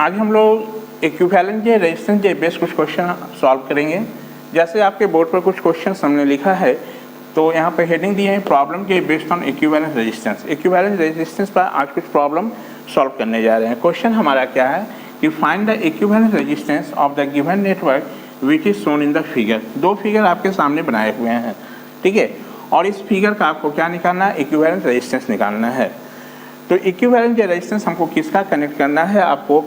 आज हम लोग इक्विवेलेंट जे रेजिस्टेंस जे बेस कुछ क्वेश्चन सॉल्व करेंगे। जैसे आपके बोर्ड पर कुछ क्वेश्चन हमने लिखा है, तो यहाँ पर हेडिंग दी है प्रॉब्लम के based on equivalent resistance. Equivalent resistance पर आज कुछ प्रॉब्लम सॉल्व करने जा रहे हैं। क्वेश्चन हमारा क्या है कि find the equivalent resistance of the given network which is shown in the figure. दो फिगर आपके सामने बनाए हुए हैं, ठीक है, और इस फिगर का आपको क्या निकालना है, इक्विवेलेंट रेजिस्टेंस निकालना है। तो इक्विवेलेंट रेजिस्टेंस हमको किसका कनेक्ट करना है, आपको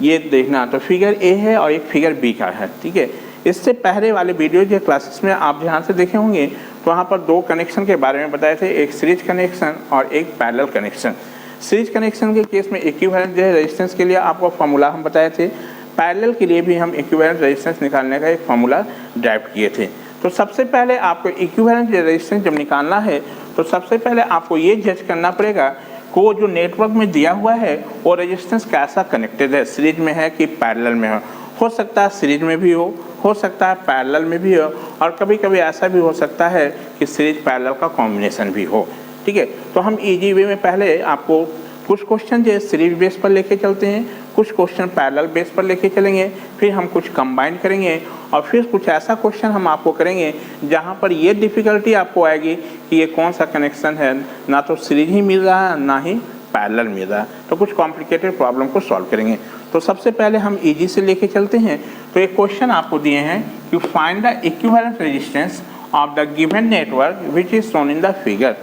ये देखना। तो फिगर ए है और एक फिगर बी का है, ठीक है। इससे पहले वाले वीडियो जो क्लासेस में आप ध्यान से देखे होंगे, तो वहाँ पर दो कनेक्शन के बारे में बताए थे, एक सीरीज कनेक्शन और एक पैरेलल कनेक्शन। सीरीज कनेक्शन के केस में इक्विवेलेंट रेजिस्टेंस के लिए आपको फार्मूला हम बताए थे, पैरेलल के लिए भी हम इक्विवेलेंट रेजिस्टेंस निकालने का एक फार्मूला ड्राइव किए थे। तो सबसे पहले आपको इक्विवेलेंट रेजिस्टेंस जब निकालना है, तो सबसे पहले आपको ये जज करना पड़ेगा को जो नेटवर्क में दिया हुआ है वो रेजिस्टेंस कैसा कनेक्टेड है, सीरीज में है कि पैरेलल में हो सकता है सीरीज में भी हो सकता है पैरेलल में भी हो, और कभी कभी ऐसा भी हो सकता है कि सीरीज पैरेलल का कॉम्बिनेशन भी हो, ठीक है। तो हम इजी वे में पहले आपको कुछ क्वेश्चन जो सीरीज बेस पर लेके चलते हैं, कुछ क्वेश्चन पैरेलल बेस पर लेके चलेंगे, फिर हम कुछ कंबाइन करेंगे, और फिर कुछ ऐसा क्वेश्चन हम आपको करेंगे जहाँ पर ये डिफ़िकल्टी आपको आएगी कि ये कौन सा कनेक्शन है, ना तो सीरीज ही मिल रहा है ना ही पैरेलल मिल रहा है। तो कुछ कॉम्प्लिकेटेड प्रॉब्लम को सॉल्व करेंगे। तो सबसे पहले हम इजी से लेके चलते हैं। तो एक क्वेश्चन आपको दिए हैं कि find the equivalent resistance of the given network which is shown in the figure.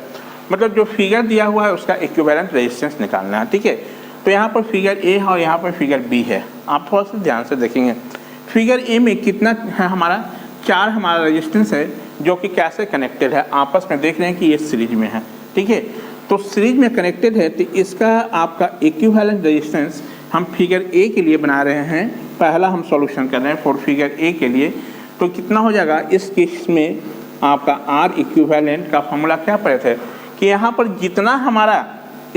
मतलब जो फिगर दिया हुआ है उसका इक्विवेलेंट रेजिस्टेंस निकालना है, ठीक है। तो यहाँ पर फिगर ए है और यहाँ पर फिगर बी है। आप थोड़ा सा ध्यान से देखेंगे, फिगर ए में कितना है हमारा, 4 हमारा रेजिस्टेंस है जो कि कैसे कनेक्टेड है, आपस में देख रहे हैं कि ये सीरीज में है, ठीक है। तो सीरीज में कनेक्टेड है, तो इसका आपका इक्विवेलेंट रेजिस्टेंस हम फिगर ए के लिए बना रहे हैं। पहला हम सॉल्यूशन कर रहे हैं फॉर फिगर ए के लिए। तो कितना हो जाएगा इस केस में, आपका आर इक्विवेलेंट का फॉर्मूला क्या पड़े थे कि यहाँ पर जितना हमारा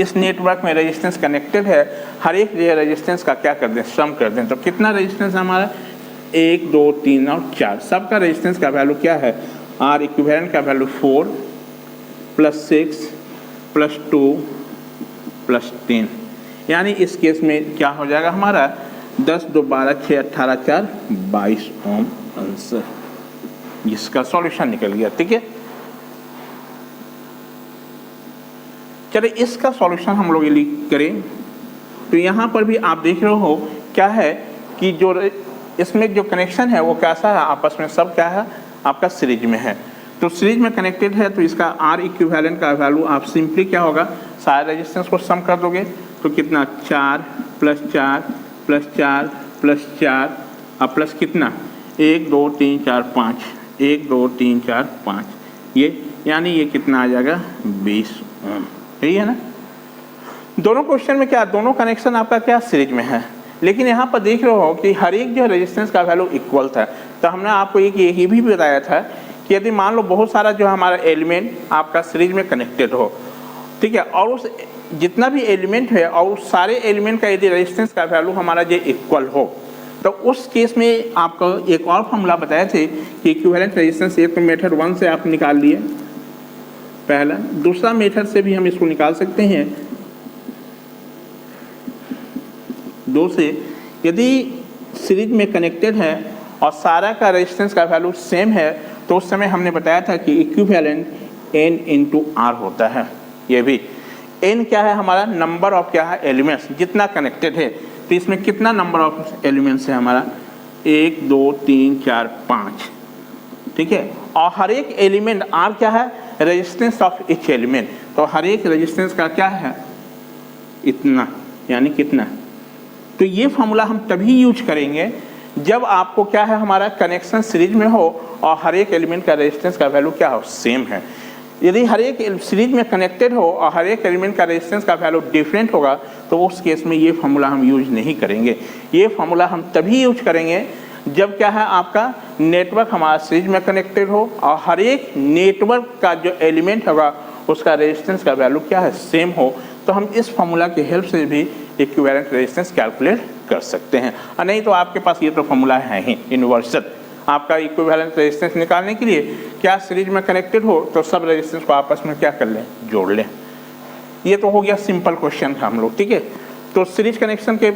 इस नेटवर्क में रेजिस्टेंस कनेक्टेड है, हर एक रेजिस्टेंस का क्या कर दें, सम कर दें। तो कितना रेजिस्टेंस हमारा, 1 2 3 और 4, सबका रेजिस्टेंस का वैल्यू क्या है, आर इक्विवेलेंट का वैल्यू 4 + 6 + 2 + 3, यानी इस केस में क्या हो जाएगा हमारा 10 2 12 6 18 4 22 ओम आंसर। इसका सॉल्यूशन निकल गया, ठीक है। चलिए इसका सॉल्यूशन हम लोग ये करें। तो यहाँ पर भी आप देख रहे हो क्या है कि जो इसमें जो कनेक्शन है वो कैसा है, आपस में सब क्या है आपका सीरीज में है। तो सीरीज में कनेक्टेड है, तो इसका आर इक्विवेलेंट का वैल्यू आप सिंपली क्या होगा, सारे रेजिस्टेंस को सम कर दोगे तो कितना 4 + 4 + 4 + 4 और प्लस कितना 1 2 3 4 5, 1 2 3 4 5, ये यानी ये कितना आ जाएगा 20 ओम, यही है ना। दोनों क्वेश्चन में क्या, दोनों कनेक्शन आपका क्या सीरीज में है, लेकिन यहाँ पर देख रहे हो कि हर एक जो रेजिस्टेंस का वैल्यू इक्वल था। तो हमने आपको एक ये भी बताया था कि यदि मान लो बहुत सारा जो हमारा एलिमेंट आपका सीरीज में कनेक्टेड हो, ठीक है, और उस जितना भी एलिमेंट है और उस सारे एलिमेंट का यदि रेजिस्टेंस का वैल्यू हमारा जो इक्वल हो, तो उस केस में आपको एक और फॉर्मूला बताए थे कि इक्विवेलेंट रेजिस्टेंस। एक तो मेथड 1 से आप निकाल लिए पहला, दूसरा मेथड से भी हम इसको निकाल सकते हैं 2 से। यदि सीरीज में कनेक्टेड है और सारा का रेजिस्टेंस का वैल्यू सेम है, तो उस समय हमने बताया था कि इक्विवेलेंट n × r होता है। ये भी n क्या है हमारा, नंबर ऑफ क्या है एलिमेंट्स, जितना कनेक्टेड है। तो इसमें कितना नंबर ऑफ एलिमेंट्स है हमारा, 1 2 3 4 5, ठीक है। और हर एक एलिमेंट r क्या है, रेजिस्टेंस ऑफ ईच एलिमेंट। तो हर एक रेजिस्टेंस का क्या है इतना, यानी कितना। तो ये फॉर्मूला हम तभी यूज करेंगे जब आपको क्या है हमारा कनेक्शन सीरीज में हो और हर एक एलिमेंट का रेजिस्टेंस का वैल्यू क्या हो, सेम है। यदि हर एक सीरीज में कनेक्टेड हो और हर एक एलिमेंट का रेजिस्टेंस का वैल्यू डिफरेंट होगा, तो उस केस में ये फॉर्मूला हम यूज नहीं करेंगे। ये फॉर्मूला हम तभी यूज करेंगे जब क्या है आपका नेटवर्क हमारा सीरीज में कनेक्टेड हो और हर एक नेटवर्क का जो एलिमेंट होगा उसका रेजिस्टेंस का वैल्यू क्या है, सेम हो। तो हम इस फॉर्मूला की हेल्प से भी इक्विवेलेंट रेजिस्टेंस कैलकुलेट कर सकते हैं। और नहीं तो आपके पास ये तो फॉर्मूला है ही यूनिवर्सल। आपका इक्विवेलेंट रेजिस्टेंस निकालने के लिए क्या सीरीज में कनेक्टेड हो तो सब रेजिस्टेंस को आपस में क्या कर लें, जोड़ लें। ये तो हो गया सिंपल क्वेश्चन था हम लोग, ठीक है। तो सीरीज कनेक्शन के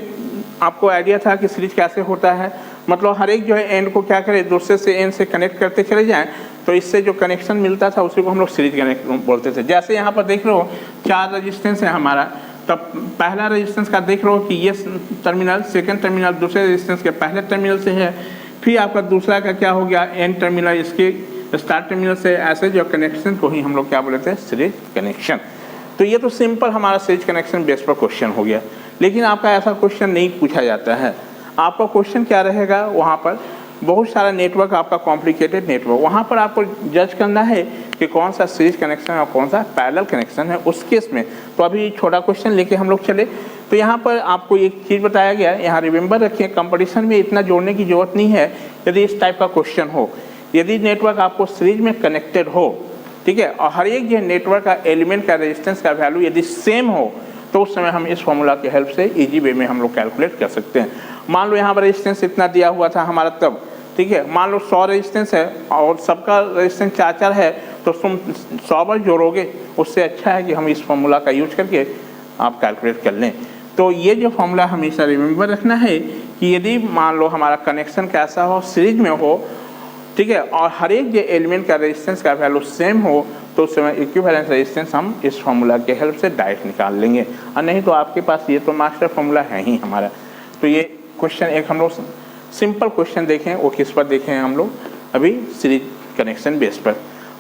आपको आइडिया था कि सीरीज कैसे होता है, मतलब हर एक जो है एंड को क्या करें, दूसरे से एंड से कनेक्ट करते चले जाएं, तो इससे जो कनेक्शन मिलता था उसी को हम लोग सीरीज कनेक्ट बोलते थे। जैसे यहाँ पर देख रहे हो 4 रजिस्टेंस है हमारा, तब पहला रजिस्टेंस का देख रहे हो कि ये टर्मिनल सेकंड टर्मिनल दूसरे रजिस्टेंस के पहले टर्मिनल से है, फिर आपका दूसरा का क्या हो गया, एंड टर्मिनल इसके स्टार्ट टर्मिनल से, ऐसे जो कनेक्शन को ही हम लोग क्या बोलते हैं, सीरीज कनेक्शन। तो ये तो सिंपल हमारा सीरीज कनेक्शन बेस पर क्वेश्चन हो गया। लेकिन आपका ऐसा क्वेश्चन नहीं पूछा जाता है। आपका क्वेश्चन क्या रहेगा, वहाँ पर बहुत सारा नेटवर्क, आपका कॉम्प्लिकेटेड नेटवर्क, वहाँ पर आपको जज करना है कि कौन सा सीरीज कनेक्शन और कौन सा पैरेलल कनेक्शन है उस केस में। तो अभी छोटा क्वेश्चन लेके हम लोग चले, तो यहाँ पर आपको एक चीज़ बताया गया, यहाँ रिमेंबर रखें, कंपटीशन में इतना जोड़ने की जरूरत नहीं है। यदि इस टाइप का क्वेश्चन हो, यदि नेटवर्क आपको सीरीज में कनेक्टेड हो, ठीक है, और हर एक जो नेटवर्क का एलिमेंट का रेजिस्टेंस का वैल्यू यदि सेम हो, तो उस समय हम इस फॉर्मूला की हेल्प से इजी वे में हम लोग कैलकुलेट कर सकते हैं। मान लो यहाँ पर रेजिस्टेंस इतना दिया हुआ था हमारा तब, ठीक है, मान लो 100 रेजिस्टेंस है और सबका रेजिस्टेंस 4-4 है, तो तुम 100 बार जोड़ोगे, उससे अच्छा है कि हम इस फॉर्मूला का यूज करके आप कैलकुलेट कर लें। तो ये जो फॉर्मूला हमेशा रिमेंबर रखना है कि यदि मान लो हमारा कनेक्शन कैसा हो, सीरीज में हो, ठीक है, और हर एक जो एलिमेंट का रेजिस्टेंस का वैल्यू सेम हो, तो उस समय इक्विवेलेंट रेजिस्टेंस हम इस फॉर्मूला के हेल्प से डायरेक्ट निकाल लेंगे। और नहीं तो आपके पास ये तो मास्टर फॉर्मूला है ही हमारा। तो ये क्वेश्चन एक हम लोग सिंपल क्वेश्चन देखें, वो किस पर देखें हम लोग, अभी सीरीज कनेक्शन बेस पर।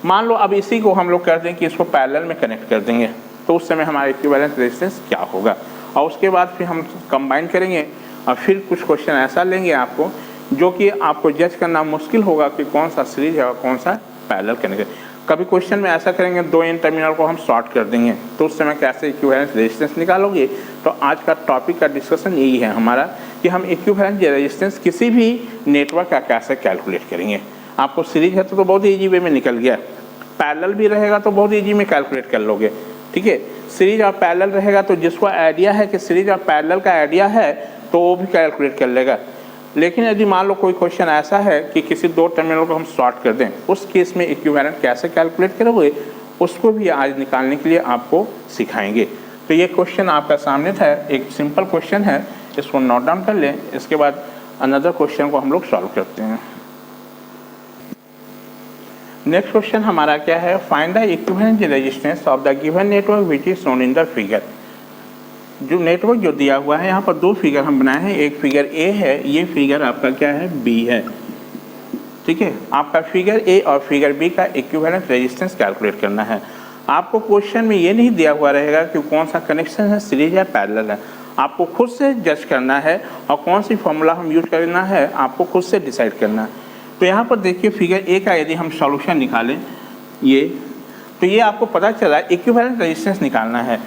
मान लो अब इसी को हम लोग कर दें कि इसको पैरेलल में कनेक्ट कर देंगे, तो उस समय हमारा इक्विवेलेंट रेजिस्टेंस क्या होगा, और उसके बाद फिर हम कंबाइन करेंगे और फिर कुछ क्वेश्चन ऐसा लेंगे आपको जो कि आपको जज करना मुश्किल होगा कि कौन सा सीरीज है और कौन सा पैरेलल कनेक्ट। कभी क्वेश्चन में ऐसा करेंगे 2 एन टर्मिनल को हम शॉर्ट कर देंगे, तो उस समय कैसे इक्विवेलेंट रेजिस्टेंस निकालोगे। तो आज का टॉपिक का डिस्कशन यही है हमारा कि हम इक्विवेलेंट रेजिस्टेंस किसी भी नेटवर्क का कैसे कैलकुलेट करेंगे। आपको सीरीज है तो बहुत ईजी वे में निकल गया, पैरेलल भी रहेगा तो बहुत ईजी में कैलकुलेट कर लोगे, ठीक है। सीरीज और पैरेलल रहेगा तो जिसको आइडिया है कि सीरीज और पैरेलल का आइडिया है तो वो भी कैलकुलेट कर लेगा। लेकिन यदि मान लो कोई क्वेश्चन ऐसा है कि किसी 2 टर्मिनल को हम शॉर्ट कर दें, उस केस में इक्विवेलेंट कैसे कैलकुलेट करोगे, उसको भी आज निकालने के लिए आपको सिखाएंगे। तो ये क्वेश्चन आपका सामने था, एक सिंपल क्वेश्चन है, इसको नोट डाउन कर लें। इसके बाद अनदर क्वेश्चन को हम लोग सॉल्व करते हैं। नेक्स्ट क्वेश्चन हमारा क्या है, find the equivalent resistance of the given network which is shown in the figure. जो नेटवर्क जो दिया हुआ है, यहाँ पर 2 फिगर हम बनाए हैं, एक फिगर ए है, ये फिगर आपका क्या है, बी है, ठीक है। आपका फिगर ए और फिगर बी का इक्विवेलेंट रेजिस्टेंस कैलकुलेट करना है। आपको क्वेश्चन में ये नहीं दिया हुआ रहेगा कि कौन सा कनेक्शन है, सीरीज या पैरेलल है, आपको खुद से जज करना है और कौन सी फॉर्मूला हम यूज करना है आपको खुद से डिसाइड करना है। तो यहाँ पर देखिए फिगर ए का यदि हम सॉल्यूशन निकालें ये, तो ये आपको पता चला इक्विवेलेंट रेजिस्टेंस निकालना है।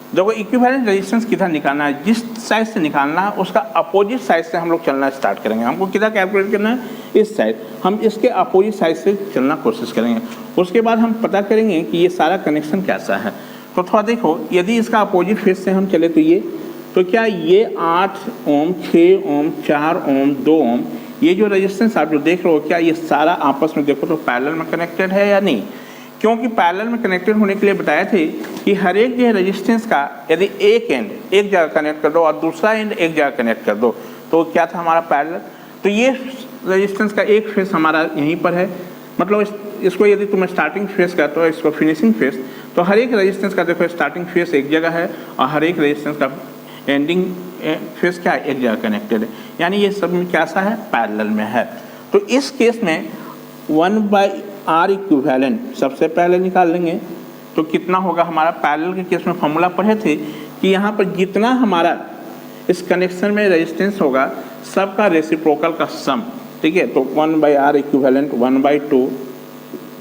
देखो इक्विवेलेंट रेजिस्टेंस किधर निकालना है, जिस साइड से निकालना है उसका अपोजिट साइड से हम लोग चलना स्टार्ट करेंगे। हमको किधर कैलकुलेट करना है, इस साइड, हम इसके अपोजिट साइड से चलना कोशिश करेंगे। उसके बाद हम पता करेंगे कि ये सारा कनेक्शन कैसा है। तो थोड़ा देखो, यदि इसका अपोजिट फेज से हम चले तो ये, तो क्या ये 8 ओम, 6 ओम, 4 ओम, 2 ओम, ये जो रेजिस्टेंस आप जो देख रहे हो, क्या ये सारा आपस में देखो तो पैरेलल में कनेक्टेड है या नहीं। क्योंकि पैरेलल में कनेक्टेड होने के लिए बताया थे कि हर एक जो है रेजिस्टेंस का यदि एक एंड एक जगह कनेक्ट कर दो और दूसरा एंड एक जगह कनेक्ट कर दो तो क्या था हमारा पैरेलल। तो ये रेजिस्टेंस का एक फेस हमारा यहीं पर है, मतलब इसको यदि तुम स्टार्टिंग फेस कहते हो, इसको फिनिशिंग फेस, तो हर एक रेजिस्टेंस का देखो स्टार्टिंग फेस एक जगह है और हर एक रेजिस्टेंस का एंडिंग फेस क्या है, एक जगह कनेक्टेड है, यानी ये सब में कैसा है, पैरेलल में है। तो इस केस में 1/r इक्विवेलेंट सबसे पहले निकाल लेंगे। तो कितना होगा हमारा, पैरेलल के केस में फॉर्मूला पढ़े थे कि यहाँ पर जितना हमारा इस कनेक्शन में रेजिस्टेंस होगा सबका रेसिप्रोकल का सम, ठीक है। तो 1/r equivalent 1/2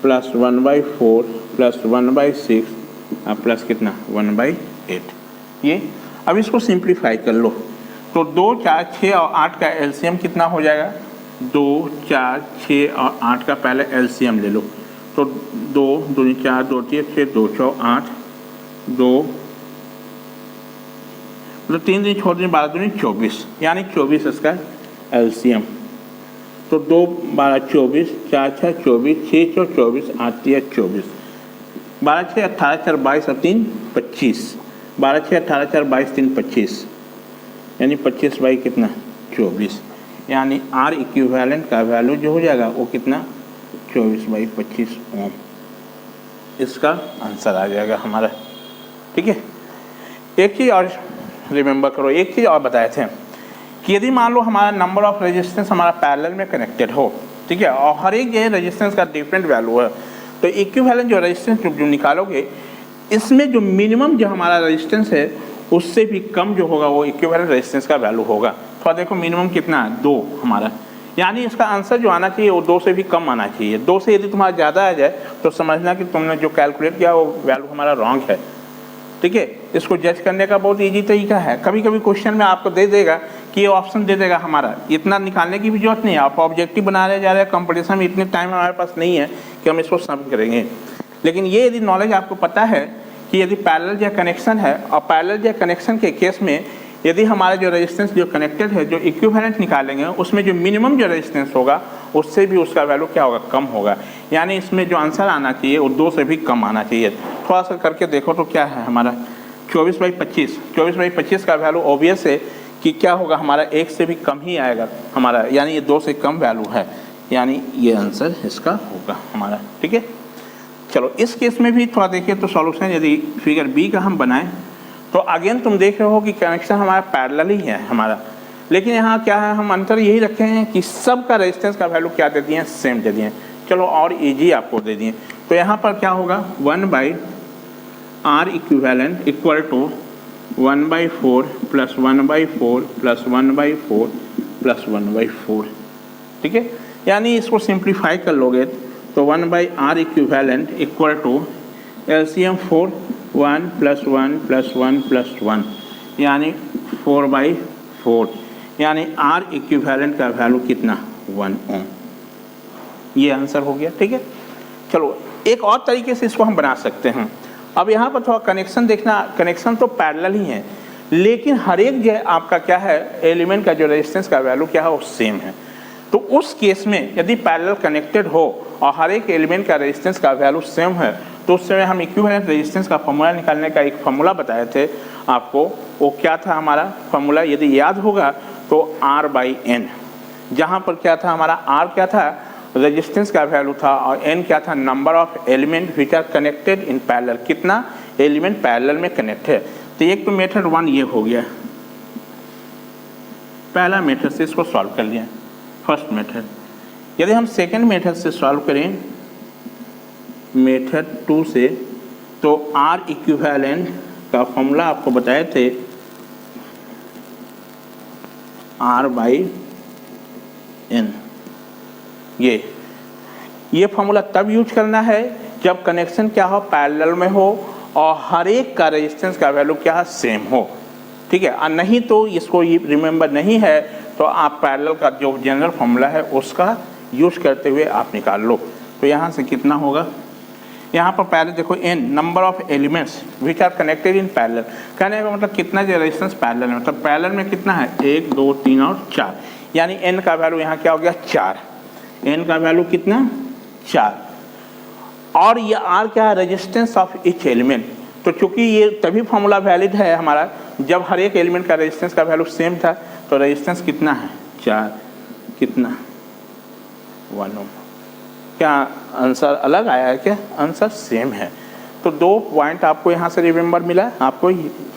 plus 1/4 plus 1/6 plus कितना 1/8। ये अब इसको सिंप्लीफाई कर लो तो 2, 4, 6 और 8 का एलसीएम कितना हो जाएगा, 2, 4, 6 और 8 का पहले एलसीएम ले लो। तो 2 दूनी 4, 2 3 6, 2 4 8, 2 मतलब 3 दिन छोड़ दिन 12 दूनी 24, यानी 24 इसका एलसीएम। तो 2 12 24, 4 6 24, 6 4 24, 8 3 24, 12 6 18 4 22 और 3 25, 12 6 18 4 22 3 25, यानी 25 बाई कितना 24, यानी R इक्विवेलेंट का वैल्यू जो हो जाएगा वो कितना 24 बाई 25 ओम, इसका आंसर आ जाएगा हमारा। ठीक है, एक चीज़ और रिमेंबर करो, एक चीज़ और बताए थे कि यदि मान लो हमारा नंबर ऑफ रेजिस्टेंस हमारा पैरेलल में कनेक्टेड हो, ठीक है, और हर एक जो रेजिस्टेंस का डिफरेंट वैल्यू है, तो इक्विवेलेंट जो रेजिस्टेंस जो निकालोगे इसमें जो मिनिमम जो हमारा रेजिस्टेंस है उससे भी कम जो होगा वो इक्विवेलेंट रेजिस्टेंस का वैल्यू होगा। तो देखो मिनिमम कितना है 2 हमारा, यानी इसका आंसर जो आना चाहिए वो 2 से भी कम आना चाहिए। 2 से यदि तुम्हारा ज़्यादा आ जाए तो समझना कि तुमने जो कैलकुलेट किया वो वैल्यू हमारा रॉन्ग है। ठीक है, इसको जज करने का बहुत इजी तरीका है। कभी कभी क्वेश्चन में आपको दे देगा कि ये ऑप्शन दे देगा हमारा, इतना निकालने की भी जरूरत नहीं है। आप ऑब्जेक्टिव बना रहे जा रहे हैं, कंपटीशन में इतने टाइम हमारे पास नहीं है कि हम इसको सम करेंगे। लेकिन ये यदि नॉलेज आपको पता है कि यदि पैरेलल या कनेक्शन है, और पैरेलल या कनेक्शन के केस में यदि हमारा जो रेजिस्टेंस जो कनेक्टेड है जो इक्विवेलेंट निकालेंगे उसमें जो मिनिमम जो रेजिस्टेंस होगा उससे भी उसका वैल्यू क्या होगा, कम होगा। यानी इसमें जो आंसर आना चाहिए वो 2 से भी कम आना चाहिए। थोड़ा सा करके देखो तो क्या है हमारा 24 बाई 25, 24 बाई 25 का वैल्यू ऑब्वियस है कि क्या होगा हमारा 1 से भी कम ही आएगा हमारा, यानी ये 2 से कम वैल्यू है, यानी ये आंसर इसका होगा हमारा। ठीक है, चलो इस केस में भी थोड़ा देखिए तो सॉल्यूशन यदि फिगर बी का हम बनाएं तो अगेन तुम देख रहे हो कि कनेक्शन हमारा पैरेलल ही है हमारा, लेकिन यहाँ क्या है हम अंतर यही रखे हैं कि सब का रेजिस्टेंस का वैल्यू क्या दे दिए हैं, सेम दे दिए हैं। चलो और इजी आपको दे दिए, तो यहाँ पर क्या होगा 1/R equivalent equal to 1/4 plus 1/4 plus 1/4 plus 1/4। ठीक है, यानी इसको सिंप्लीफाई कर लोगे तो 1/R equivalent equal to LCM 4 1 plus 1 plus 1 plus 1, यानी 4/4, यानी R इक्विवेलेंट का वैल्यू कितना 1 ओम। ये आंसर हो गया। ठीक है, चलो एक और तरीके से इसको हम बना सकते हैं। अब यहाँ पर थोड़ा कनेक्शन देखना, कनेक्शन तो पैरेलल ही है लेकिन हर एक जो आपका क्या है एलिमेंट का जो रेजिस्टेंस का वैल्यू क्या है वो सेम है। तो उस केस में यदि पैरेलल कनेक्टेड हो और हर एक एलिमेंट का रेजिस्टेंस का वैल्यू सेम है तो उस समय हम इक्विवेलेंट रेजिस्टेंस का फॉर्मूला निकालने का एक फॉर्मूला बताए थे आपको। वो क्या था हमारा फॉर्मूला, यदि याद होगा तो R/N, जहाँ पर क्या था हमारा R क्या था रेजिस्टेंस का वैल्यू था और N क्या था number of element which are connected in parallel, कितना एलिमेंट पैरेलल में कनेक्ट है। तो एक तो मेथड 1 ये हो गया, पहला मेथड से इसको सॉल्व कर लिया फर्स्ट मेथड। यदि हम सेकेंड मेथड से सॉल्व करें मेथड 2 से तो R इक्विवेलेंट का फॉर्मूला आपको बताए थे R/N। ये फॉर्मूला तब यूज करना है जब कनेक्शन क्या हो पैरेलल में हो और हर एक का रेजिस्टेंस का वैल्यू क्या है सेम हो। ठीक है, और नहीं तो इसको रिमेंबर नहीं है तो आप पैरेलल का जो जनरल फॉर्मूला है उसका यूज करते हुए आप निकाल लो। तो यहाँ से कितना होगा, यहाँ पर पहले देखो n number of elements which are connected in parallel, कहने का मतलब कितना जो रेजिस्टेंस पैरेलल में, मतलब पैरेलल में कितना है 1 2 3 और 4, यानी n का वैल्यू यहाँ क्या हो गया 4, n का वैल्यू कितना 4। और ये R क्या है रेजिस्टेंस ऑफ ईच एलिमेंट। तो चूंकि ये तभी फॉर्मूला वैलिड है हमारा जब हर एक एलिमेंट का रेजिस्टेंस का वैल्यू सेम था। तो रेजिस्टेंस कितना है 4, कितना 1 ओम। क्या आंसर अलग आया है, क्या आंसर सेम है। तो 2 पॉइंट आपको यहाँ से रिमेंबर मिला। आपको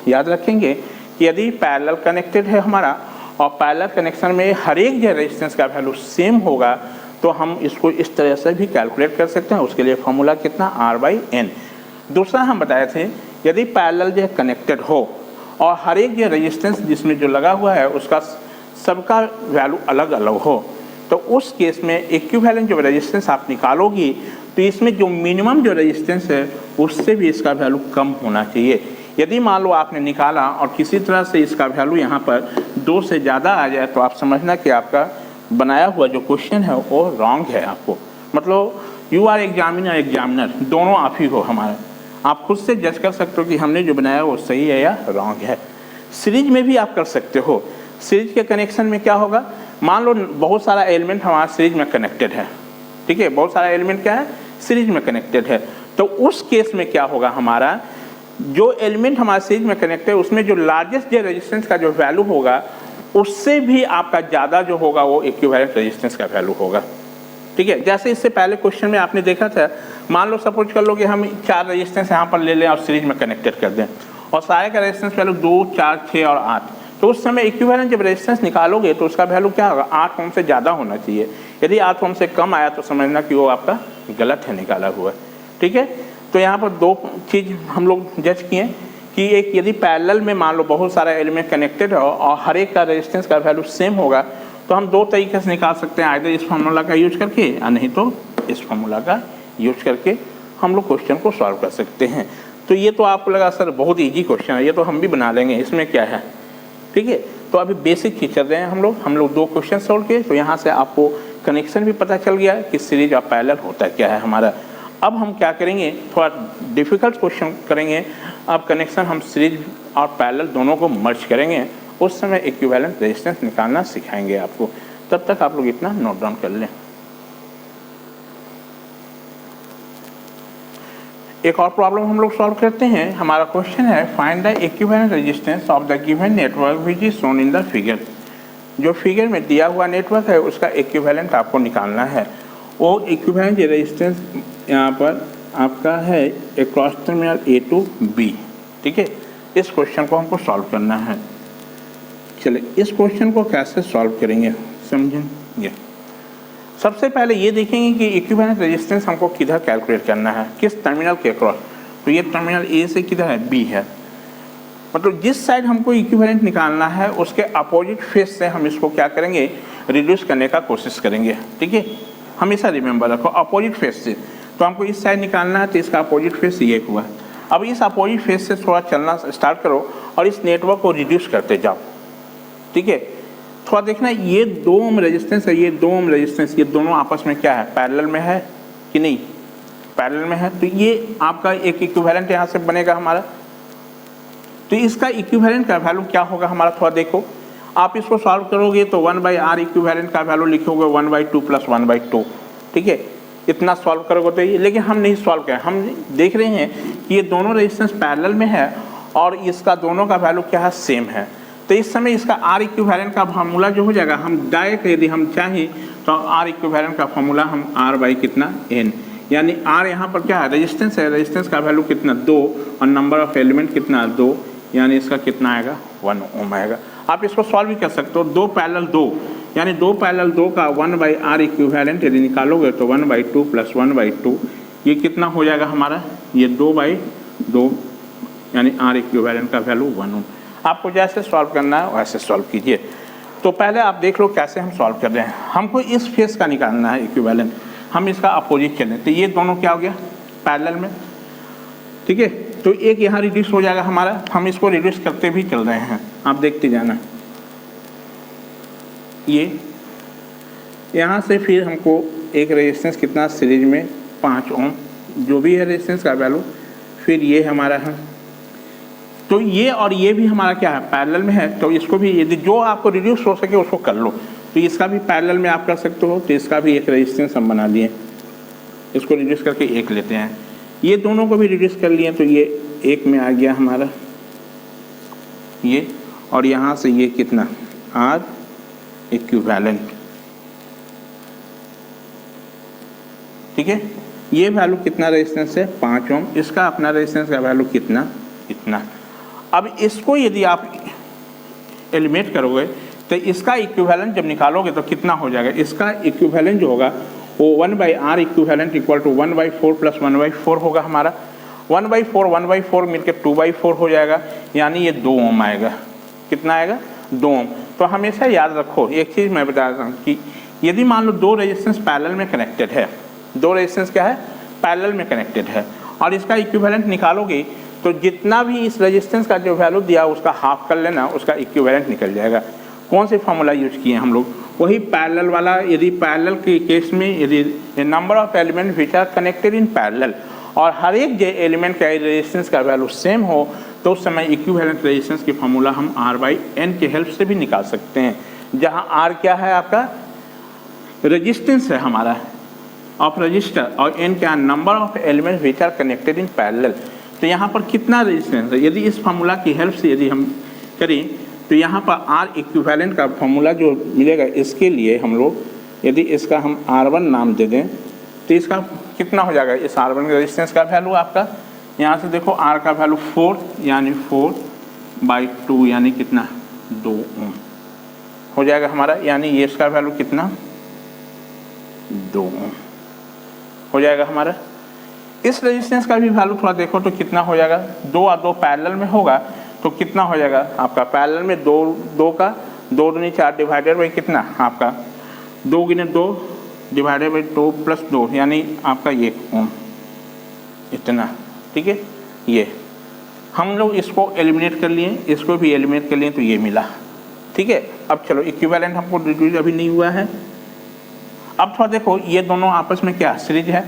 याद रखेंगे कि यदि पैरेलल कनेक्टेड है हमारा और पैरेलल कनेक्शन में हर एक जो रेजिस्टेंस का वैल्यू सेम होगा तो हम इसको इस तरह से भी कैलकुलेट कर सकते हैं। उसके लिए फॉर्मूला कितना R/N। दूसरा हम बताए थे यदि पैरेलल जो कनेक्टेड हो और हर एक जो रेजिस्टेंस जिसमें जो लगा हुआ है उसका सबका वैल्यू अलग अलग हो तो उस केस में इक्विवेलेंट जो रेजिस्टेंस आप निकालोगी तो इसमें जो मिनिमम जो रेजिस्टेंस है उससे भी इसका वैल्यू कम होना चाहिए। यदि मान लो आपने निकाला और किसी तरह से इसका वैल्यू यहाँ पर 2 से ज़्यादा आ जाए तो आप समझना कि आपका बनाया हुआ जो क्वेश्चन है वो रॉन्ग है। आपको मतलब यू आर एग्जामिनर दोनों आप ही हो हमारा, आप खुद से जज कर सकते हो कि हमने जो बनाया वो सही है या रॉन्ग है। सीरीज में भी आप कर सकते हो। सीरीज के कनेक्शन में क्या होगा, मान लो बहुत सारा एलिमेंट हमारा सीरीज में कनेक्टेड है, ठीक है, बहुत सारा एलिमेंट क्या है सीरीज में कनेक्टेड है। तो उस केस में क्या होगा हमारा जो एलिमेंट हमारे सीरीज में कनेक्ट है उसमें जो लार्जेस्ट जो रेजिस्टेंस का जो वैल्यू होगा उससे भी आपका ज़्यादा जो होगा वो इक्विवेलेंट रेजिस्टेंस का वैल्यू होगा। ठीक है, जैसे इससे पहले क्वेश्चन में आपने देखा था, मान लो सपोज कर लो कि हम 4 रेजिस्टेंस यहाँ पर ले लें और सीरीज में कनेक्टेड कर दें और सारे का रेजिस्टेंस वैल्यू 2, 4, 6 और 8, तो उस समय इक्विवेलेंट जब रेजिस्टेंस निकालोगे तो उसका वैल्यू क्या होगा, 8 ओम से ज़्यादा होना चाहिए। यदि 8 ओम से कम आया तो समझना कि वो आपका गलत है निकाला हुआ। ठीक है, तो यहाँ पर 2 चीज़ हम लोग जज किए कि एक, यदि पैरेलल में मान लो बहुत सारा एलिमेंट कनेक्टेड हो और हर एक का रेजिस्टेंस का वैल्यू सेम होगा तो हम 2 तरीके से निकाल सकते हैं, आइदर इस फार्मूला का यूज करके या नहीं तो इस फार्मूला का यूज करके हम लोग क्वेश्चन को सॉल्व कर सकते हैं। तो ये तो आपको लगा सर बहुत इजी क्वेश्चन है, ये तो हम भी बना लेंगे, इसमें क्या है। ठीक है, तो अभी बेसिक चीज चल रहे हैं हम लोग 2 क्वेश्चन सॉल्व किए, तो यहाँ से आपको कनेक्शन भी पता चल गया कि सीरीज और पैरेलल होता क्या है हमारा। अब हम क्या करेंगे, थोड़ा डिफिकल्ट क्वेश्चन करेंगे। अब कनेक्शन हम सीरीज और पैरेलल दोनों को मर्ज करेंगे, उस समय इक्विवेलेंट रेजिस्टेंस निकालना सिखाएंगे आपको। तब तक आप लोग इतना नोट डाउन कर लें। एक और प्रॉब्लम हम लोग सॉल्व करते हैं। हमारा क्वेश्चन है find the equivalent resistance of the given network which is shown in the figure. जो फिगर में दिया हुआ नेटवर्क है उसका इक्विवेलेंट आपको निकालना है। वो इक्विवेलेंट रेजिस्टेंस यहाँ पर आपका है across terminal A to B। ठीक है, इस क्वेश्चन को हमको सॉल्व करना है। चलिए इस क्वेश्चन को कैसे सॉल्व करेंगे समझेंगे। सबसे पहले ये देखेंगे कि इक्विवेलेंट रेजिस्टेंस हमको किधर कैलकुलेट करना है, किस टर्मिनल के अक्रॉस। तो ये टर्मिनल A से किधर है, B है। मतलब जिस साइड हमको इक्विवेलेंट निकालना है उसके अपोजिट फेस से हम इसको क्या करेंगे, रिड्यूस करने का कोशिश करेंगे। ठीक है, हमेशा रिमेंबर रखो अपोजिट फेस से। तो हमको इस साइड निकालना है तो इसका अपोजिट फेस ये हुआ। अब इस अपोजिट फेस से थोड़ा चलना स्टार्ट करो और इस नेटवर्क को रिड्यूस करते जाओ। ठीक है, थोड़ा देखना ये 2 ओम रेजिस्टेंस है, ये 2 ओम रेजिस्टेंस, ये दोनों आपस में क्या है, पैरेलल में है कि नहीं, पैरेलल में है। तो ये आपका एक इक्विवेलेंट यहाँ से बनेगा हमारा। तो इसका इक्विवेलेंट का वैल्यू क्या होगा हमारा, थोड़ा देखो। आप इसको सॉल्व करोगे तो 1/r इक्विवेलेंट का वैल्यू लिखोगे 1/2 + 1/2। ठीक है, इतना सॉल्व करोगे तो ये, लेकिन हम नहीं सॉल्व करें, हम देख रहे हैं कि ये दोनों रेजिस्टेंस पैरेलल में है और इसका दोनों का वैल्यू क्या है, सेम है। तो इस समय इसका आर इक्विवेलेंट का फार्मूला जो हो जाएगा, हम डायरेक्ट यदि हम चाहें तो आर इक्विवेलेंट का फार्मूला हम R/n, यानी R यहाँ पर क्या है, रेजिस्टेंस है, रेजिस्टेंस का वैल्यू कितना 2 और नंबर ऑफ एलिमेंट कितना 2, यानी इसका कितना आएगा 1 ओम आएगा। आप इसको सॉल्व भी कर सकते हो, 2 पैरेलल 2 यानी 2 पैरेलल 2 का 1/r इक्विवेलेंट यदि निकालोगे तो 1/2 + 1/2 ये कितना हो जाएगा हमारा, ये 2/2 यानी R इक्विवेलेंट का वैल्यू 1 ओम। आपको जैसे सॉल्व करना है वैसे सॉल्व कीजिए। तो पहले आप देख लो कैसे हम सॉल्व कर रहे हैं। हमको इस फेस का निकालना है इक्विवेलेंट, हम इसका अपोजिट चलें तो ये दोनों क्या हो गया, पैरेलल में। ठीक है, तो एक यहाँ रिड्यूस हो जाएगा हमारा, हम इसको रिड्यूस करते भी चल रहे हैं, आप देखते जाना। ये यहाँ से फिर हमको एक रेजिस्टेंस कितना सीरीज में 5 ओम जो भी है रेजिस्टेंस का वैल्यू, फिर ये हमारा है। तो ये और ये भी हमारा क्या है, पैरेलल में है। तो इसको भी यदि जो आपको रिड्यूस हो सके उसको कर लो। तो इसका भी पैरेलल में आप कर सकते हो, तो इसका भी एक रेजिस्टेंस हम बना लिए, इसको रिड्यूस करके 1 लेते हैं। ये दोनों को भी रिड्यूस कर लिए तो ये 1 में आ गया हमारा ये, और यहाँ से ये कितना R इक्विवेलेंट। ठीक है, ये वैल्यू कितना रेजिस्टेंस है 5 ओम, इसका अपना रेजिस्टेंस का वैल्यू कितना, इतना। अब इसको यदि आप एलिमिनेट करोगे तो इसका इक्विवेलेंट जब निकालोगे तो कितना हो जाएगा, इसका इक्विवेलेंट जो होगा वो 1/r इक्विवेलेंट इक्वल टू 1/4 + 1/4 होगा हमारा। 1/4 मिलकर 2/4 हो जाएगा, यानी ये 2 ओम आएगा। कितना आएगा, 2 ओम। तो हमेशा याद रखो एक चीज़ मैं बता रहा हूँ कि यदि मान लो 2 रेजिस्टेंस पैरेलल में कनेक्टेड है, 2 रेजिस्टेंस क्या है, पैरेलल में कनेक्टेड है, और इसका इक्विवेलेंट निकालोगे तो जितना भी इस रेजिस्टेंस का जो वैल्यू दिया उसका हाफ कर लेना, उसका इक्विवेलेंट निकल जाएगा। कौन से फार्मूला यूज किए हम लोग, वही पैरेलल वाला। यदि पैरेलल के केस में यदि number of element which are connected in parallel और हर एक जो एलिमेंट का रेजिस्टेंस का वैल्यू सेम हो तो उस समय इक्विवेलेंट रेजिस्टेंस की फार्मूला हम R/n के हेल्प से भी निकाल सकते हैं, जहाँ R क्या है आपका रेजिस्टेंस है हमारा ऑफ रजिस्टर और n क्या number of element which are connected in parallel. तो यहाँ पर कितना रेजिस्टेंस है। यदि इस फार्मूला की हेल्प से यदि हम करें तो यहाँ पर आर इक्विवेलेंट का फार्मूला जो मिलेगा, इसके लिए हम लोग यदि इसका हम R1 नाम दे दें तो इसका कितना हो जाएगा, इस R1 का रेजिस्टेंस का वैल्यू आपका यहाँ से देखो R का वैल्यू 4 यानी 4/2 यानी कितना 2 ओम हो जाएगा हमारा, यानी ये इसका वैल्यू कितना 2 ओम हो जाएगा हमारा। इस रेजिस्टेंस का भी वैल्यू थोड़ा देखो तो कितना हो जाएगा, 2 और 2 पैरेलल में होगा तो कितना हो जाएगा आपका, पैरेलल में 2 का 2 दूनी 4 डिवाइडेड बाई कितना आपका 2 गुने 2 डिवाइडेड बाई 2 प्लस 2 यानी आपका 1 ओम इतना। ठीक है, ये हम लोग इसको एलिमिनेट कर लिए, इसको भी एलिमिनेट कर लिए तो ये मिला। ठीक है, अब चलो इक्विवेलेंट हमको डिड्यूस अभी नहीं हुआ है। अब थोड़ा देखो ये दोनों आपस में क्या सीरीज है,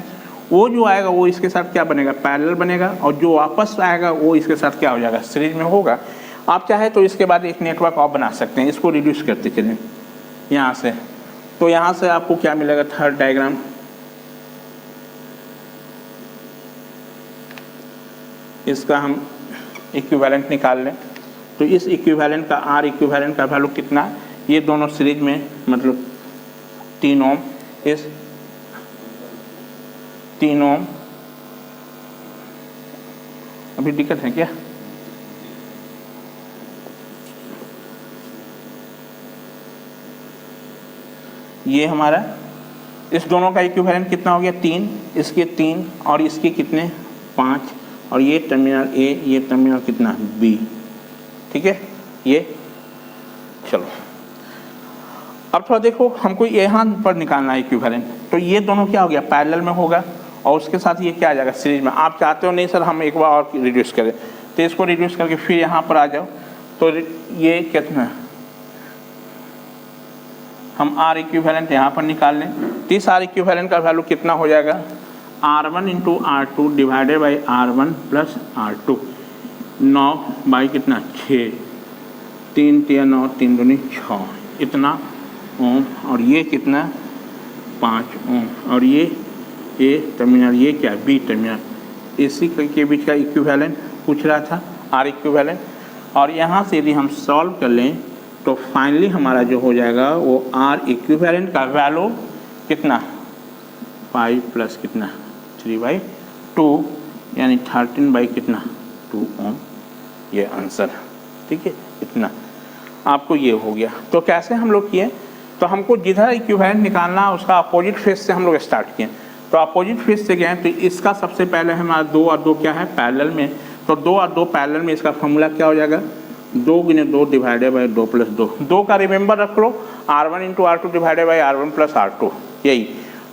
वो जो आएगा वो इसके साथ क्या बनेगा पैरेलल बनेगा, और जो वापस आएगा वो इसके साथ क्या हो जाएगा सीरीज में होगा। आप चाहे तो इसके बाद एक नेटवर्क और बना सकते हैं, इसको रिड्यूस करते चलें यहाँ से। तो यहाँ से आपको क्या मिलेगा, थर्ड डायग्राम इसका हम इक्विवेलेंट निकाल लें तो इस इक्विवेलेंट का आर इक्विवेलेंट का वैल्यू कितना, ये दोनों सीरीज में मतलब 3 ओम, इस 3 ओम अभी दिक्कत है क्या, ये हमारा इस दोनों का इक्विवेलेंट कितना हो गया 3, इसके 3 और इसके कितने 5, और ये टर्मिनल ए, ये टर्मिनल कितना बी। ठीक है, ये चलो अब थोड़ा देखो हमको यहाँ पर निकालना है इक्विवेलेंट, तो ये दोनों क्या हो गया पैरेलल में होगा और उसके साथ ये क्या आ जाएगा सीरीज में। आप चाहते हो नहीं सर हम एक बार और रिड्यूस करें, तो इसको रिड्यूस करके फिर यहाँ पर आ जाओ तो ये कितना हम आर इक्विवेलेंट यहाँ पर निकाल लें तो इस आर इक्विवेलेंट का वैल्यू कितना हो जाएगा R1 into R2 divided by R1 plus R2, 9 by कितना 6, 3 3 9 3 दूनी 6 इतना ओम, और ये कितना 5 ओम, और ये ए टर्मिनल ये क्या बी टर्मिनल, इसी के बीच का इक्विवेलेंट पूछ रहा था आर इक्विवेलेंट। और यहाँ से यदि हम सॉल्व कर लें तो फाइनली हमारा जो हो जाएगा वो आर इक्विवेलेंट का वैल्यू कितना 5 प्लस कितना 3/2 यानी 13 बाई कितना 2 ओम, ये आंसर। ठीक है, इतना आपको ये हो गया। तो कैसे हम लोग किए, तो हमको जिधर इक्विवेलेंट निकालना उसका अपोजिट फेस से हम लोग स्टार्ट किए। तो अपोजिट फेस से गए तो इसका सबसे पहले हमारा 2 और 2 क्या है पैरेलल में, तो 2 और 2 पैरेलल में इसका फॉर्मूला क्या हो जाएगा 2 गुने 2 डिवाइडेड बाई 2 प्लस 2, 2 का रिमेंबर रख लो R1 into R2 divided by R1 plus R2, यही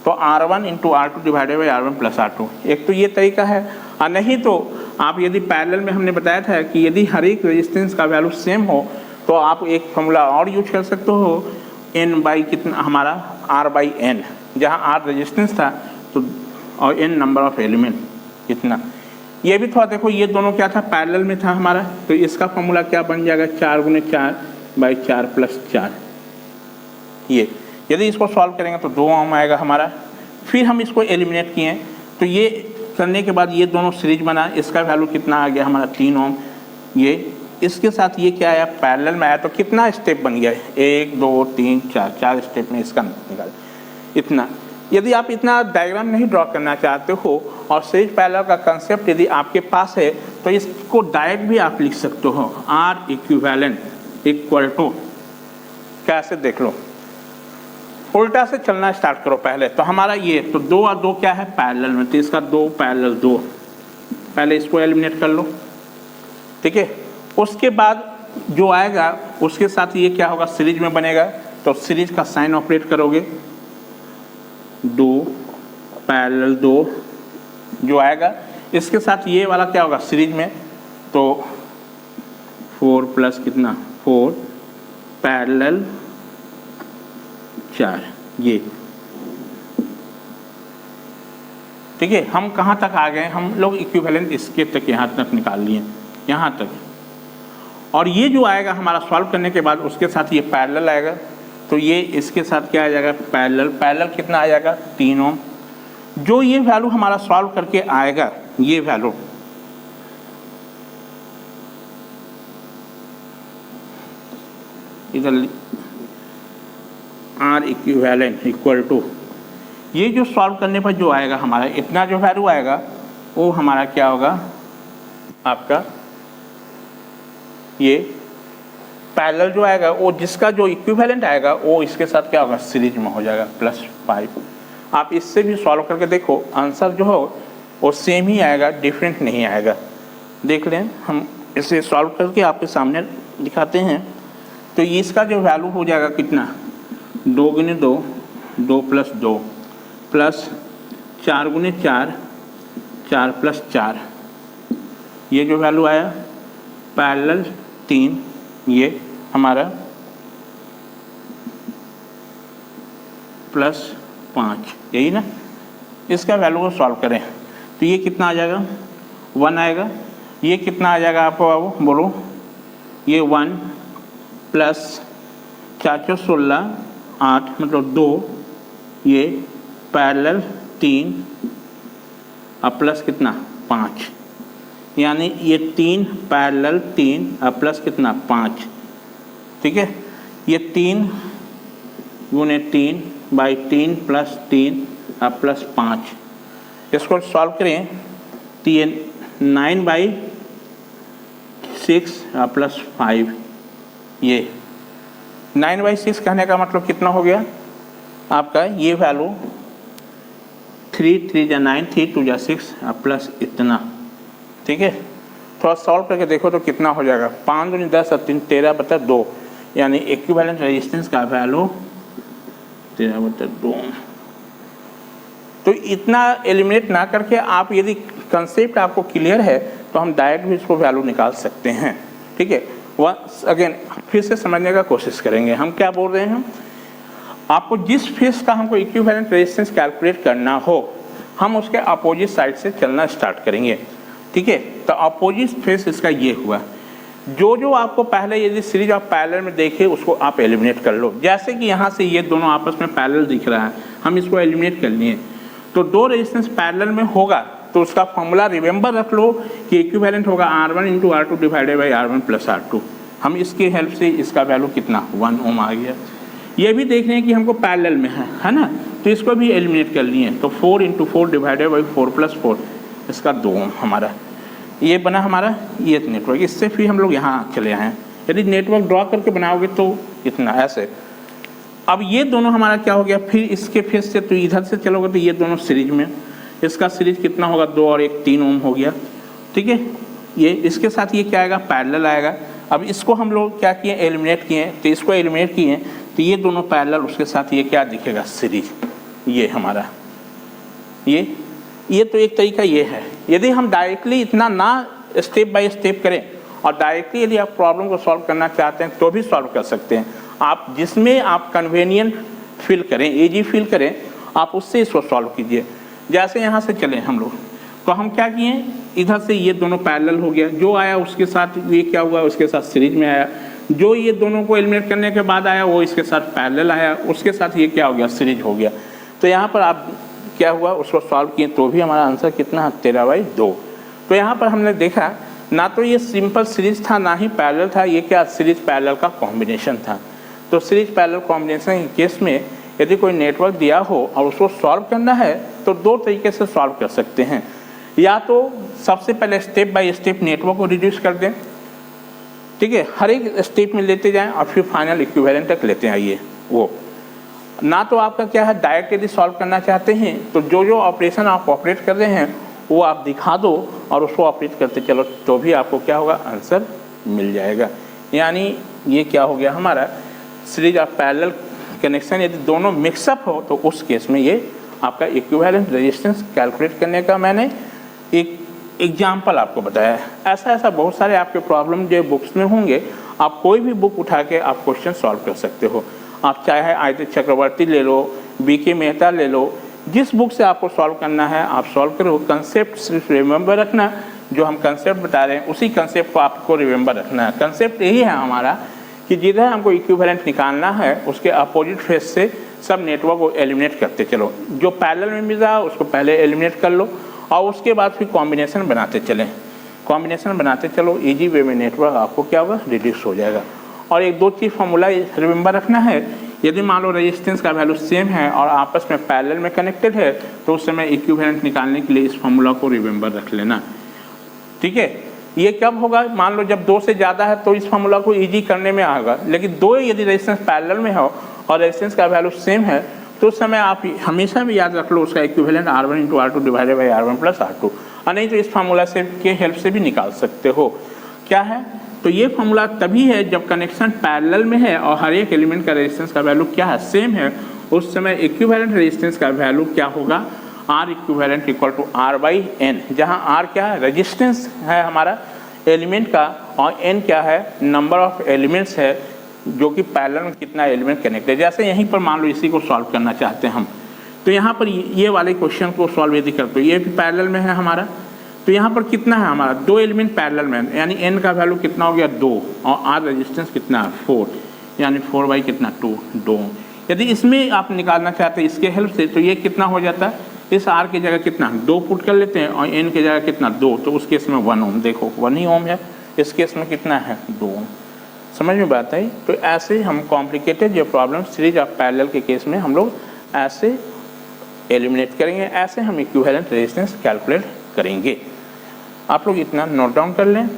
तो R1 into R2 divided by R1 plus R2। एक तो ये तरीका है, और नहीं तो आप यदि पैरेलल में हमने बताया था कि यदि हर एक रेजिस्टेंस का वैल्यू सेम हो तो आप एक फॉर्मूला और यूज कर सकते हो n बाई कितना हमारा R बाई n, जहाँ R रेजिस्टेंस था तो और n नंबर ऑफ एलिमेंट इतना। ये भी थोड़ा देखो ये दोनों क्या था पैरेलल में था हमारा, तो इसका फॉर्मूला क्या बन जाएगा 4 गुने 4 बाई 4 प्लस 4। ये यदि इसको सॉल्व करेंगे तो 2 ओम आएगा हमारा। फिर हम इसको एलिमिनेट किए तो ये करने के बाद ये दोनों सीरीज बना, इसका वैल्यू कितना आ गया हमारा 3 ओम, ये इसके साथ ये क्या आया पैरेलल में आया, तो कितना स्टेप बन गया 1 2 3 4 स्टेप में इसका निकाल इतना। यदि आप इतना डायग्राम नहीं ड्रॉ करना चाहते हो और सीरीज पैरेलल का कंसेप्ट यदि आपके पास है तो इसको डायरेक्ट भी आप लिख सकते हो आर इक्विवेलेंट इक्वल टू, कैसे देख लो उल्टा से चलना स्टार्ट करो पहले। तो हमारा ये तो 2 और 2 क्या है पैरेलल में, तो इसका 2 पैरेलल 2, पहले इसको एलिमिनेट कर लो। ठीक है, उसके बाद जो आएगा उसके साथ ये क्या होगा सीरीज में बनेगा, तो सीरीज का साइन ऑपरेट करोगे 2 पैरेलल 2 जो आएगा, इसके साथ ये वाला क्या होगा सीरीज में, तो 4 प्लस कितना 4 पैरेलल 4 ये। ठीक है, हम कहाँ तक आ गए, हम लोग इक्विवेलेंट इसके तक यहाँ तक निकाल लिए यहाँ तक। और ये जो आएगा हमारा सॉल्व करने के बाद उसके साथ ये पैरेलल आएगा, तो ये इसके साथ क्या आ जाएगा पैरेलल, पैरेलल कितना आ जाएगा 3 ओम। जो ये वैल्यू हमारा सॉल्व करके आएगा ये वैल्यू इधर आर इक्विवेलेंट इक्वल टू, ये जो सॉल्व करने पर जो आएगा हमारा इतना जो वैल्यू आएगा वो हमारा क्या होगा आपका, ये पैरेलल जो आएगा वो जिसका जो इक्विवेलेंट आएगा वो इसके साथ क्या होगा सीरीज में हो जाएगा +5। आप इससे भी सॉल्व करके देखो, आंसर जो हो वो सेम ही आएगा, डिफरेंट नहीं आएगा। देख लें, हम इसे सॉल्व करके आपके सामने दिखाते हैं। तो इसका जो वैल्यू हो जाएगा कितना, 2 गुने 2, 2 + 2 प्लस 4 गुने 4, 4 + 4, ये जो वैल्यू आया पैरेलल 3, ये हमारा +5, यही ना। इसका वैल्यू को सॉल्व करें तो ये कितना आ जाएगा, 1 आएगा। ये कितना आ जाएगा आपको बाबू बोलो, ये 1 + 4 × 16 8 मतलब 2, ये पैरेलल 3 अब प्लस कितना 5, यानी ये 3 पैरेलल 3 अब प्लस कितना 5, ठीक है। ये 3 गुने 3 बाई 3 + 3 अब +5, इसको सॉल्व करें तो ये 9/6 +5, ये 9/6 कहने का मतलब कितना हो गया आपका, ये वैल्यू 3 3 × 9 3 2 × 6 प्लस इतना, ठीक है। थोड़ा सॉल्व करके देखो तो कितना हो जाएगा, 5 दूनी 10 और 3 13/2, यानी इक्विवेलेंट रेजिस्टेंस का वैल्यू 13/2। तो इतना एलिमिनेट ना करके आप यदि कंसेप्ट आपको क्लियर है तो हम डायरेक्ट भी इसको वैल्यू निकाल सकते हैं, ठीक है। वंस अगेन फिर से समझने का कोशिश करेंगे। हम क्या बोल रहे हैं, आपको जिस फेस का हमको इक्विवेलेंट रेजिस्टेंस कैलकुलेट करना हो, हम उसके अपोजिट साइड से चलना स्टार्ट करेंगे, ठीक है। तो अपोजिट फेस इसका ये हुआ, जो आपको पहले यदि सीरीज ऑफ पैरेलल में देखे उसको आप एलिमिनेट कर लो। जैसे कि यहाँ से ये दोनों आपस में पैरेलल दिख रहा है, हम इसको एलिमिनेट कर लिए। तो 2 रेजिस्टेंस पैरेलल में होगा तो उसका फॉर्मूला रिमेंबर रख लो कि इक्विवेलेंट होगा R1 × R2 divided by R1 + R2। हम इसके हेल्प से इसका वैल्यू कितना 1 ओम आ गया। ये भी देख रहे हैं कि हमको पैरेलल में है ना, तो इसको भी एलिमिनेट कर लिए। तो 4 × 4 डिवाइडेड बाई 4 + 4, इसका 2 ओम हमारा ये बना हमारा ये नेटवर्क। इससे फिर हम लोग यहाँ चले आए हैं, यदि नेटवर्क ड्रॉ करके बनाओगे तो इतना ऐसे। अब ये दोनों हमारा क्या हो गया, फिर इसके फेस से तो इधर से चलोगे तो ये दोनों सीरीज में, इसका सीरीज कितना होगा 2 और 1 3 ओम हो गया, ठीक है। ये इसके साथ ये क्या आएगा पैरेलल आएगा। अब इसको हम लोग क्या किए एलिमिनेट किए, तो इसको एलिमिनेट किए तो ये दोनों पैरेलल, उसके साथ ये क्या दिखेगा सीरीज, ये हमारा ये तो एक तरीका ये है। यदि हम डायरेक्टली इतना ना स्टेप बाय स्टेप करें और डायरेक्टली यदि आप प्रॉब्लम को सॉल्व करना चाहते हैं तो भी सॉल्व कर सकते हैं। आप जिसमें आप कन्वीनियंट फील करें, ईजी फील करें, आप उससे इसको सॉल्व कीजिए। जैसे यहाँ से चले हम लोग, तो हम क्या किए, इधर से ये दोनों पैरेलल हो गया, जो आया उसके साथ ये क्या हुआ उसके साथ सीरीज में आया, जो ये दोनों को एलिमिनेट करने के बाद आया वो इसके साथ पैरेलल आया, उसके साथ ये क्या हो गया सीरीज हो गया। तो यहाँ पर आप क्या हुआ उसको सॉल्व किए तो भी हमारा आंसर कितना 13/2। तो यहाँ पर हमने देखा ना तो ये सिंपल सीरीज था ना ही पैरेलल था, ये क्या सीरीज पैरेलल का कॉम्बिनेशन था। तो सीरीज पैरेलल कॉम्बिनेशन के केस में यदि कोई नेटवर्क दिया हो और उसको सॉल्व करना है तो 2 तरीके से सॉल्व कर सकते हैं। या तो सबसे पहले स्टेप बाय स्टेप नेटवर्क को रिड्यूस कर दें, ठीक है, हर एक स्टेप में लेते जाएं और फिर फाइनल इक्विवेलेंट तक लेते आइए। वो ना तो आपका क्या है डायरेक्ट यदि सॉल्व करना चाहते हैं तो जो ऑपरेशन आप ऑपरेट कर रहे हैं वो आप दिखा दो और उसको ऑपरेट करते चलो, तो भी आपको क्या होगा आंसर मिल जाएगा। यानी ये क्या हो गया हमारा सीरीज ऑफ पैरेलल कनेक्शन। यदि दोनों मिक्सअप हो तो उस केस में ये आपका इक्विवेलेंट रेजिस्टेंस कैलकुलेट करने का मैंने एक एग्जाम्पल आपको बताया है। ऐसा बहुत सारे आपके प्रॉब्लम जो बुक्स में होंगे, आप कोई भी बुक उठा के आप क्वेश्चन सॉल्व कर सकते हो। आप चाहे आदित्य चक्रवर्ती ले लो, BK मेहता ले लो, जिस बुक से आपको सॉल्व करना है आप सॉल्व करो। कंसेप्ट सिर्फ रिमेंबर रखना, जो हम कंसेप्ट बता रहे हैं उसी कंसेप्ट को आपको रिमेंबर रखना है। कंसेप्ट यही है हमारा कि जिधर हमको इक्विवेलेंट निकालना है उसके अपोजिट फेस से सब नेटवर्क को एलिमिनेट करते चलो। जो पैरेलल में मिल रहा है उसको पहले एलिमिनेट कर लो और उसके बाद फिर कॉम्बिनेशन बनाते चलें। कॉम्बिनेशन बनाते चलो, इजी वे में नेटवर्क आपको क्या होगा रिड्यूस हो जाएगा। और एक दो चीज़ फॉर्मूला रिमेंबर रखना है, यदि मान लो रेजिस्टेंस का वैल्यू सेम है और आपस में पैरेलल में कनेक्टेड है तो उस समय इक्विवेलेंट निकालने के लिए इस फॉर्मूला को रिमेंबर रख लेना। ठीक है, ये कब होगा, मान लो जब दो से ज़्यादा है तो इस फॉर्मूला को इजी करने में आएगा, लेकिन दो यदि रेजिस्टेंस पैरेलल में हो और रेजिस्टेंस का वैल्यू सेम है तो उस समय आप हमेशा भी याद रख लो उसका equivalent R1 × R2 divided by R1 + R2, और नहीं तो इस फार्मूला से के हेल्प से भी निकाल सकते हो। क्या है, तो ये फार्मूला तभी है जब कनेक्शन पैरेलल में है और हर एक एलिमेंट का रेजिस्टेंस का वैल्यू क्या है, सेम है। उस समय इक्विवेलेंट रेजिस्टेंस का वैल्यू क्या होगा, R equivalent equal to R/N, जहाँ R क्या है, रेजिस्टेंस है हमारा एलिमेंट का, और N क्या है, नंबर ऑफ एलिमेंट्स है जो कि पैरेलल में कितना एलिमेंट कनेक्ट है। जैसे यहीं पर मान लो इसी को सॉल्व करना चाहते हैं हम, तो यहाँ पर ये वाले क्वेश्चन को सॉल्व यदि करते हो, ये भी पैरेलल में है हमारा, तो यहाँ पर कितना है हमारा, दो एलिमेंट पैरेलल में, यानी N का वैल्यू कितना हो गया 2, और R रेजिस्टेंस कितना है 4, यानी 4 कितना 2। यदि इसमें आप निकालना चाहते हैं इसके हेल्प से, तो ये कितना हो जाता है, इस R की जगह कितना 2 पुट कर लेते हैं और N की जगह कितना 2, तो उस केस में 1 ओम, देखो 1 ही ओम है, इस केस में कितना है 2 ओम। समझ में बात आई। तो ऐसे हम कॉम्प्लिकेटेड जो प्रॉब्लम सीरीज ऑफ पैरेलल के केस में हम लोग ऐसे एलिमिनेट करेंगे, ऐसे हम इक्विवेलेंट रेजिस्टेंस कैलकुलेट करेंगे। आप लोग इतना नोट डाउन कर लें।